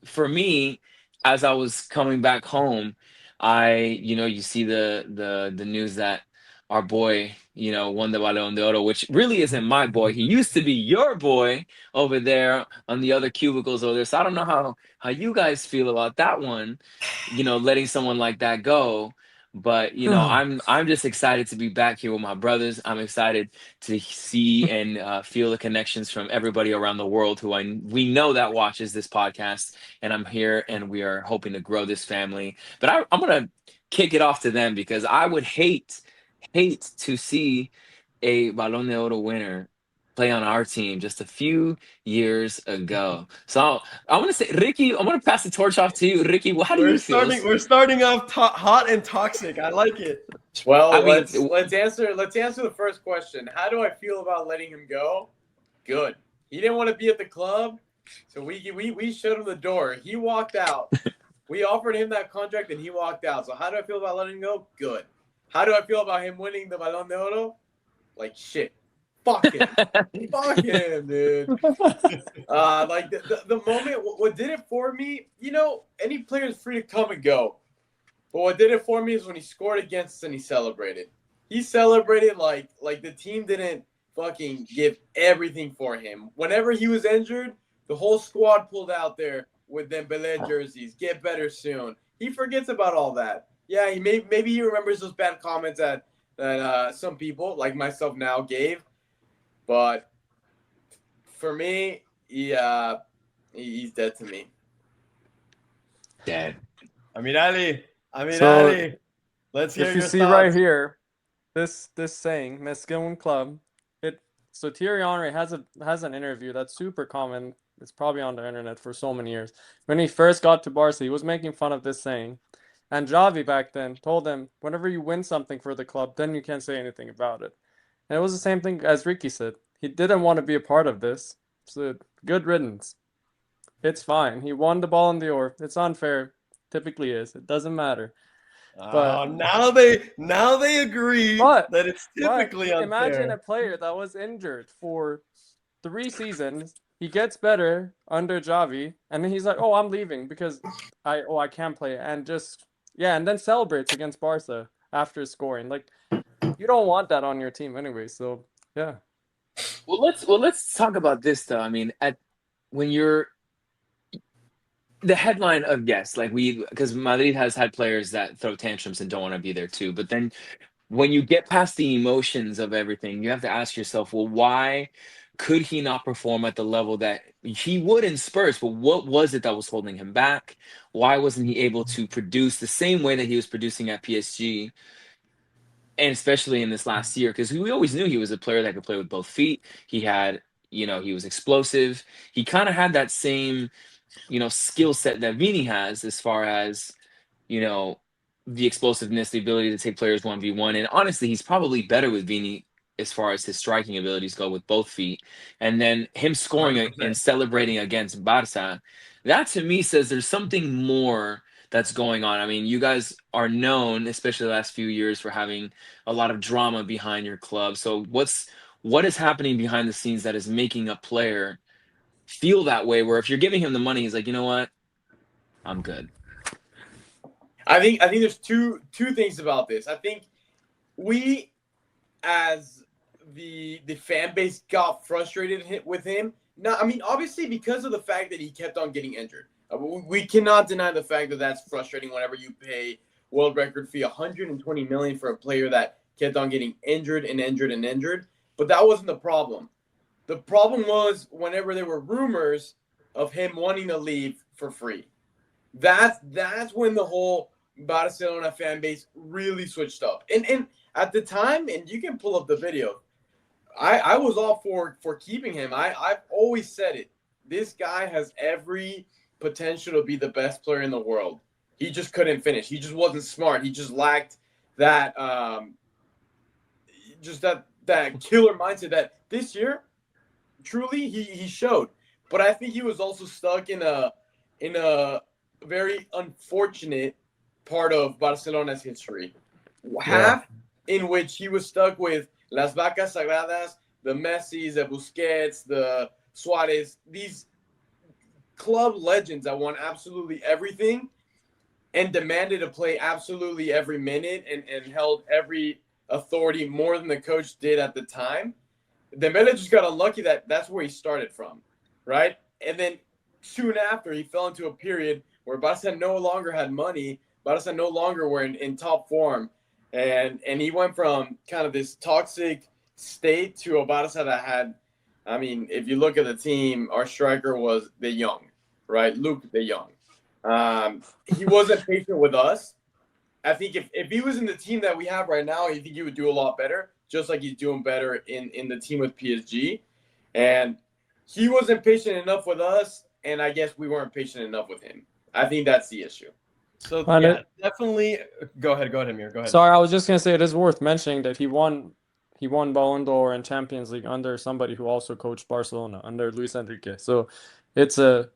for me, as I was coming back home, you see the news that our boy, won the Ballon d'Oro, which really isn't my boy. He used to be your boy over there on the other cubicles over there. So I don't know how you guys feel about that one, letting someone like that go. But I'm just excited to be back here with my brothers. I'm excited to see and feel the connections from everybody around the world who we know that watches this podcast. And I'm here, and we are hoping to grow this family. But I'm gonna kick it off to them because I would hate to see a Ballon d'Oro winner play on our team just a few years ago. So I'm gonna say, Ricky, I'm gonna pass the torch off to you. Ricky, how do We're you feel? starting. We're starting off hot and toxic. I like it. I Well, mean, let's answer the first question. How do I feel about letting him go? Good. He didn't want to be at the club, so we showed him the door. He walked out. We offered him that contract, and he walked out. So how do I feel about letting him go? Good. How do I feel about him winning the Ballon d'Oro? Like shit. Fuck him. Fuck him, dude. Like the moment, what did it for me? Any player is free to come and go. But what did it for me is when he scored against us and he celebrated. He celebrated like the team didn't fucking give everything for him. Whenever he was injured, the whole squad pulled out there with Dembele jerseys. Get better soon. He forgets about all that. Yeah, maybe he remembers those bad comments that some people like myself now gave. But for me, he's dead to me. dead. Ali, let's hear If you your see thoughts. right here, this saying, Mesquin Club, so Thierry Henry has an interview that's super common. It's probably on the internet for so many years. When he first got to Barca, he was making fun of this saying. And Javi back then told him, whenever you win something for the club, then you can't say anything about it. And it was the same thing as Ricky said. He didn't want to be a part of this. So good riddance. It's fine. He won the Ballon d'Or. It's unfair. Typically is. It doesn't matter. But Now they agree but that it's typically imagine a unfair. player that was injured for 3 seasons. He gets better under Javi, and then he's like, "Oh, I'm leaving because I can't play," and and then celebrates against Barca after scoring. Like you don't want that on your team anyway. So yeah. Well, let's talk about this though. I mean, at when you're the headline of, yes, like because Madrid has had players that throw tantrums and don't want to be there too. But then when you get past the emotions of everything, you have to ask yourself, well, why could he not perform at the level that he would in Spurs? But what was it that was holding him back? Why wasn't he able to produce the same way that he was producing at PSG? And especially in this last year, because we always knew he was a player that could play with both feet. He was explosive. He kind of had that same, skill set that Vini has as far as, you know, the explosiveness, the ability to take players 1v1. And honestly, he's probably better with Vini as far as his striking abilities go with both feet. And then him scoring and 100%. celebrating against Barca, that to me says there's something more that's going on. I mean, you guys are known, especially the last few years, for having a lot of drama behind your club. So what is happening behind the scenes that is making a player feel that way, where if you're giving him the money, he's like, you know what, I'm good. I think there's two things about this. I think we, as the fan base, got frustrated with him. Now, I mean, obviously because of the fact that he kept on getting injured. We cannot deny the fact that that's frustrating whenever you pay world record fee 120 million for a player that kept on getting injured and injured and injured. But that wasn't the problem. The problem was whenever there were rumors of him wanting to leave for free. That's when the whole Barcelona fan base really switched up. And at the time, and you can pull up the video, I was all for keeping him. I've always said it. This guy has every potential to be the best player in the world. He just couldn't finish. He just wasn't smart. He just lacked that that killer mindset that this year truly he showed. But I think he was also stuck in a very unfortunate part of Barcelona's history. Yeah. Half in which he was stuck with Las Vacas Sagradas, the Messis, the Busquets, the Suarez, these club legends that won absolutely everything and demanded to play absolutely every minute and held every authority more than the coach did at the time. Dembele just got unlucky that's where he started from, right? And then soon after, he fell into a period where Barca no longer had money. Barca no longer were in top form. And he went from kind of this toxic state to a Barca that had, I mean, if you look at the team, our striker was De Jong, right? Luke De Jong. He wasn't patient with us. I think if he was in the team that we have right now, I think he would do a lot better, just like he's doing better in the team with PSG. And he wasn't patient enough with us, and I guess we weren't patient enough with him. I think that's the issue. So And yeah, definitely. Go ahead, Amir. Go ahead. Sorry, I was just gonna say it is worth mentioning that he won Ballon d'Or and Champions League under somebody who also coached Barcelona, under Luis Enrique. So it's a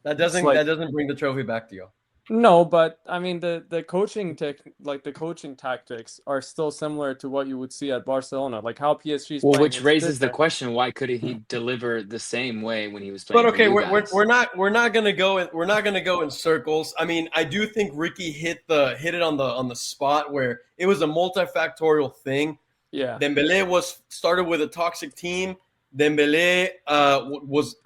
That doesn't bring the trophy back to you. no, but I mean the coaching tactics are still similar to what you would see at Barcelona, like how PSG's Well, playing. which It's raises the different. question: why couldn't he deliver the same way when he was playing? But okay, for you guys? we're not gonna go in circles. I mean, I do think Ricky hit it on the spot where it was a multifactorial thing. Yeah. Dembele started with a toxic team. Dembele was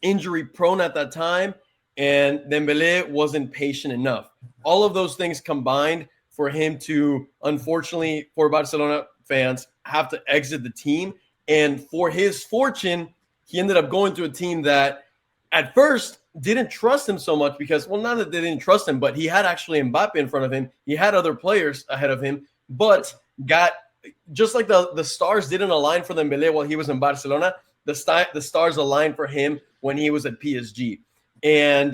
injury prone at that time, and Dembele wasn't patient enough. All of those things combined for him to, unfortunately, for Barcelona fans, have to exit the team. And for his fortune, he ended up going to a team that at first didn't trust him so much because, well, not that they didn't trust him, but he had actually Mbappe in front of him. He had other players ahead of him, but got just like the stars didn't align for Dembele while he was in Barcelona, the stars aligned for him when he was at PSG. And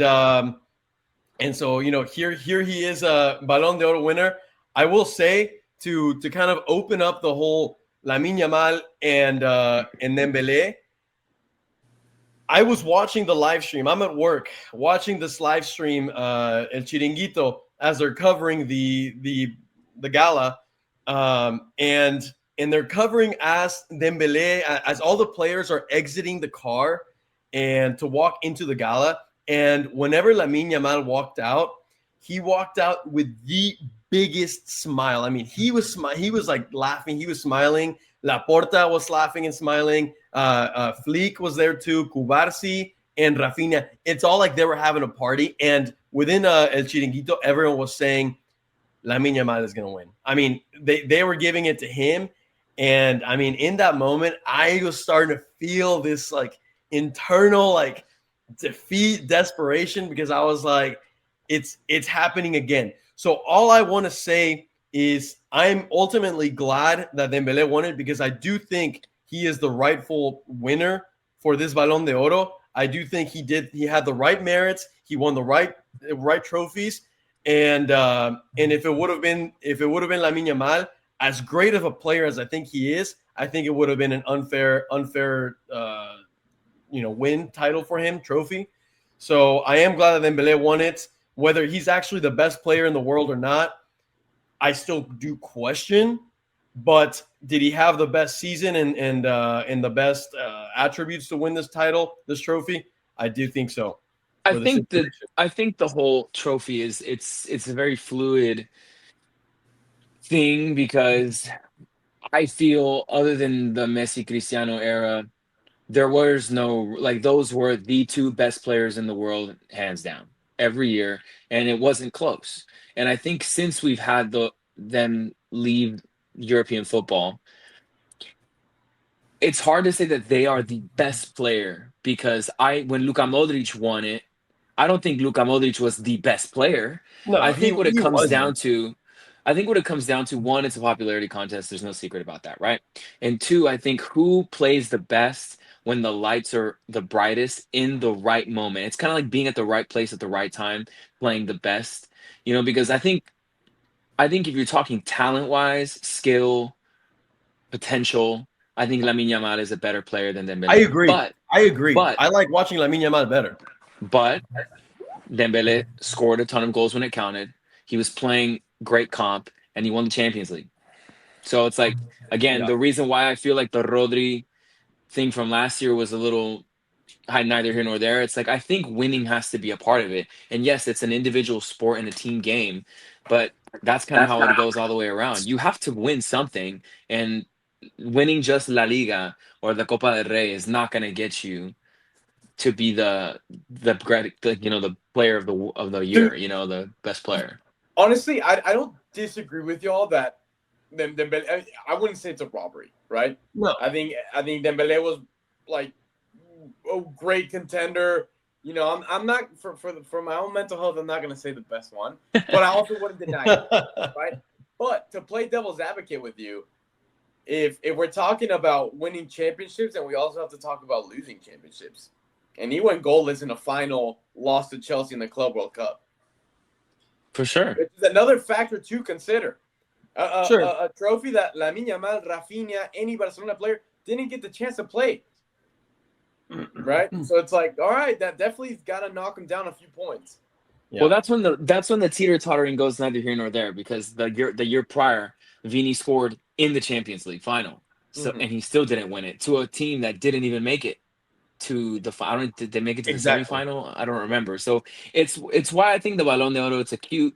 so, here he is, a Ballon d'Or winner. I will say to kind of open up the whole Lamine Yamal and Dembele, I was watching the live stream. I'm at work watching this live stream, El Chiringuito, as they're covering the gala, and they're covering as Dembele, as all the players are exiting the car and to walk into the gala. And whenever Lamine Yamal walked out, he walked out with the biggest smile. I mean, he was like laughing. He was smiling. Laporta was laughing and smiling. Flick was there too. Cubarsi and Raphina. It's all like they were having a party. And within El Chiringuito, everyone was saying Lamine Yamal is going to win. I mean, they were giving it to him. And I mean, in that moment, I was starting to feel this like internal like defeat, desperation, because I was like, it's happening again. So all I want to say is I'm ultimately glad that Dembele won it, because I do think he is the rightful winner for this Ballon d'Oro. I do think he had the right merits. He won the right trophies. And if it would have been Lamine Yamal, as great of a player as I think he is, I think it would have been an unfair win title for him, trophy. So I am glad that Dembele won it. Whether he's actually the best player in the world or not, I still do question. But did he have the best season and the best attributes to win this title, this trophy? I do think so. I think the whole trophy it's a very fluid thing, because I feel, other than the Messi Cristiano era, there was no, like, those were the two best players in the world, hands down, every year, and it wasn't close. And I think since we've had them leave European football, it's hard to say that they are the best player, because when Luka Modric won it, I don't think Luka Modric was the best player. No, I think what it comes down wasn't. to, one, it's a popularity contest. There's no secret about that, right? And two, I think who plays the best when the lights are the brightest in the right moment. It's kind of like being at the right place at the right time, playing the best, because I think if you're talking talent-wise, skill, potential, I think Lamine Yamal is a better player than Dembele. I agree. But I like watching Lamine Yamal better. But Dembele scored a ton of goals when it counted. He was playing great comp, and he won the Champions League. So it's like, again, the reason why I feel like the Rodri thing from last year was a little neither here nor there. It's like I think winning has to be a part of it. And yes, it's an individual sport and a team game, but that's kind of how it goes all the way around. You have to win something, and winning just La Liga or the Copa del Rey is not going to get you to be the player of the year, the best player. Honestly, I don't disagree with y'all that Dembele. I wouldn't say it's a robbery, right? No. I think Dembele was like a great contender. I'm not for my own mental health. I'm not going to say the best one, but I also wouldn't deny it, right? But to play devil's advocate with you, if we're talking about winning championships, then we also have to talk about losing championships. And he went goalless in a final, lost to Chelsea in the Club World Cup. For sure. Which is another factor to consider. Sure. A trophy that Lamine Yamal, Raphina, any Barcelona player didn't get the chance to play. Right? So it's like, all right, that definitely got to knock him down a few points. Yeah. Well, that's when the teeter-tottering goes neither here nor there, because the year prior, Vini scored in the Champions League final. So and he still didn't win it to a team that didn't even make it to the final. Did they make it to the semifinal? I don't remember. So it's why I think the Ballon d'Oro, it's a cute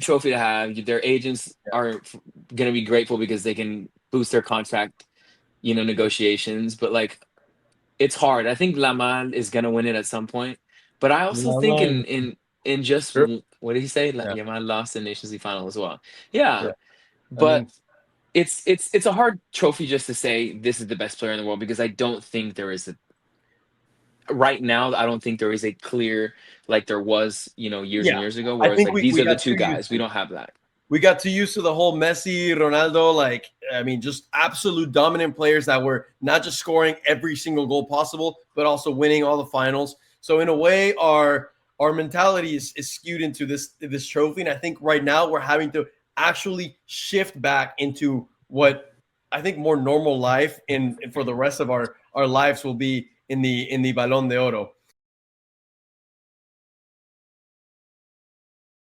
trophy to have. Their agents are going to be grateful because they can boost their contract, negotiations. But like, it's hard. I think Lamine is going to win it at some point. But I also think in just what did he say? Yamal lost the Nations League final as well. Yeah. But it's a hard trophy just to say this is the best player in the world, because I don't think there is right now, I don't think there is a clear, like there was, years and years ago, where it's like these are the two guys. We don't have that. We got too used to the whole Messi, Ronaldo, just absolute dominant players that were not just scoring every single goal possible, but also winning all the finals. So in a way, our mentality is skewed into this trophy. And I think right now we're having to actually shift back into what I think more normal life and for the rest of our lives will be in the Ballon d'Oro.